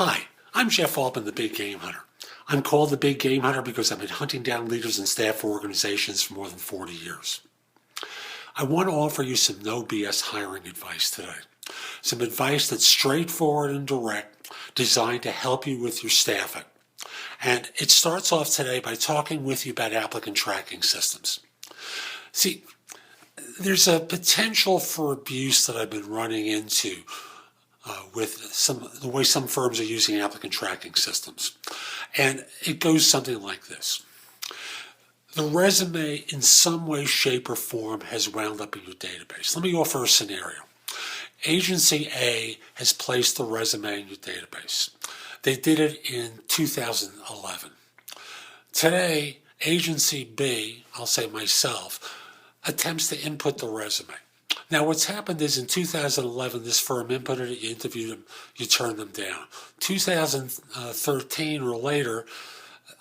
Hi, I'm Jeff Altman, the Big Game Hunter. I'm called the Big Game Hunter because I've been hunting down leaders and staff for organizations for more than 40 years. I want to offer you some no BS hiring advice today. Some advice that's straightforward and direct, designed to help you with your staffing. And it starts off today by talking with you about applicant tracking systems. See, there's a potential for abuse that I've been running into with the way some firms are using applicant tracking systems. And it goes something like this. The resume in some way, shape, or form has wound up in your database. Let me offer a scenario. Agency A has placed the resume in your database. They did it in 2011. Today, Agency B, I'll say myself, attempts to input the resume. Now, what's happened is in 2011, this firm inputted it, you interviewed them, you turned them down. 2013 or later,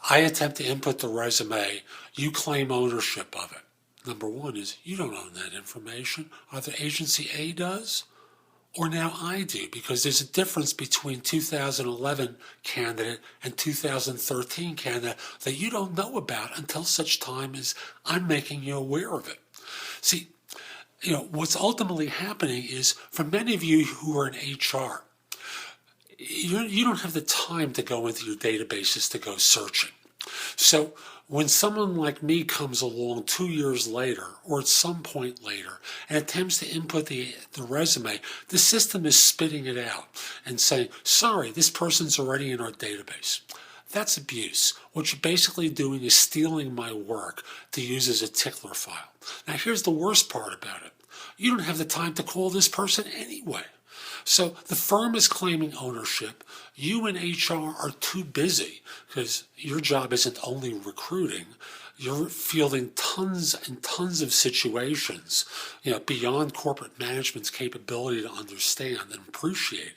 I attempt to input the resume, you claim ownership of it. Number one is, you don't own that information. Either Agency A does, or now I do, because there's a difference between 2011 candidate and 2013 candidate that you don't know about until such time as I'm making you aware of it. See, what's ultimately happening is, for many of you who are in HR, you don't have the time to go into your databases to go searching. So when someone like me comes along 2 years later or at some point later and attempts to input the resume, the system is spitting it out and saying, sorry, this person's already in our database. That's abuse. What you're basically doing is stealing my work to use as a tickler file. Now, here's the worst part about it. You don't have the time to call this person anyway. So the firm is claiming ownership. You in HR are too busy because your job isn't only recruiting. You're fielding tons and tons of situations, beyond corporate management's capability to understand and appreciate.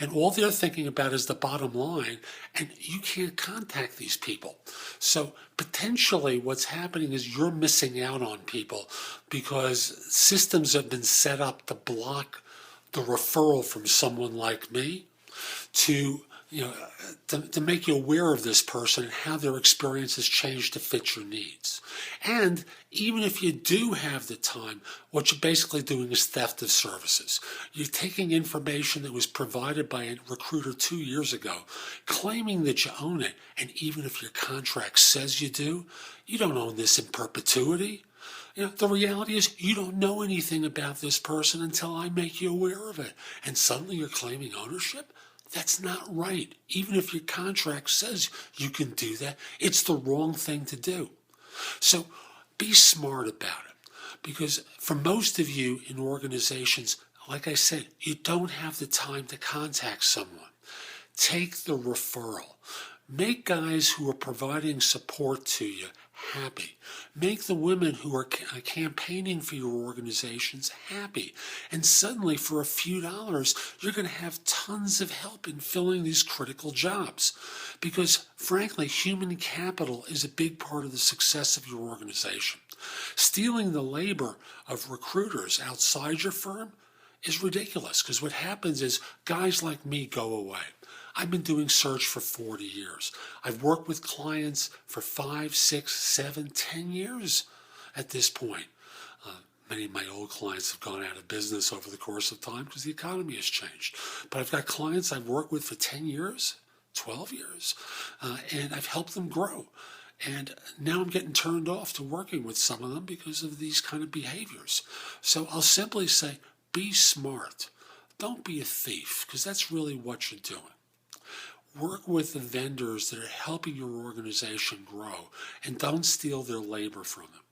And all they're thinking about is the bottom line, and you can't contact these people. So potentially what's happening is you're missing out on people because systems have been set up to block the referral from someone like me to make you aware of this person and how their experience has changed to fit your needs. And even if you do have the time, what you're basically doing is theft of services. You're taking information that was provided by a recruiter 2 years ago, claiming that you own it, and even if your contract says you do, you don't own this in perpetuity. The reality is you don't know anything about this person until I make you aware of it. And suddenly you're claiming ownership? That's not right. Even if your contract says you can do that, it's the wrong thing to do. So be smart about it. Because for most of you in organizations, like I said, you don't have the time to contact someone. Take the referral. Make guys who are providing support to you happy. Make the women who are campaigning for your organizations happy. And suddenly, for a few dollars, you're going to have tons of help in filling these critical jobs. Because, frankly, human capital is a big part of the success of your organization. Stealing the labor of recruiters outside your firm is ridiculous, because what happens is guys like me go away. I've been doing search for 40 years. I've worked with clients for 5, 6, 7, 10 years at this point. Many of my old clients have gone out of business over the course of time because the economy has changed. But I've got clients I've worked with for 10 years, 12 years, and I've helped them grow. And now I'm getting turned off to working with some of them because of these kind of behaviors. So I'll simply say, be smart. Don't be a thief, because that's really what you're doing. Work with the vendors that are helping your organization grow, and don't steal their labor from them.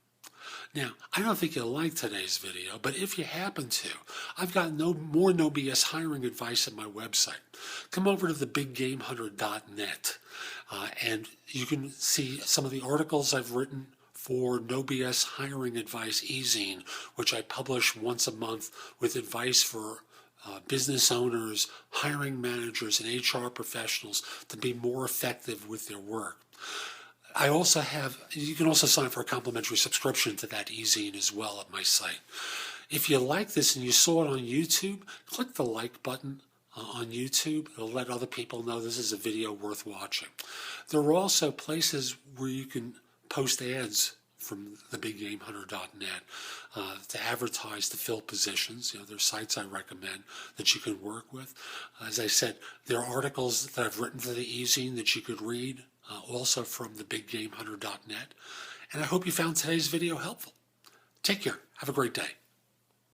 Now, I don't think you'll like today's video, but if you happen to, I've got more no BS hiring advice at my website. Come over to thebiggamehunter.net, and you can see some of the articles I've written for No BS Hiring Advice e-zine, which I publish once a month with advice for business owners, hiring managers, and HR professionals to be more effective with their work. You can also sign for a complimentary subscription to that e-zine as well at my site. If you like this and you saw it on YouTube, click the like button on YouTube. It'll let other people know this is a video worth watching. There are also places where you can post ads from thebiggamehunter.net to advertise to fill positions. There's sites I recommend that you can work with. As I said, there are articles that I've written for the e-zine that you could read, also from thebiggamehunter.net. And I hope you found today's video helpful. Take care. Have a great day.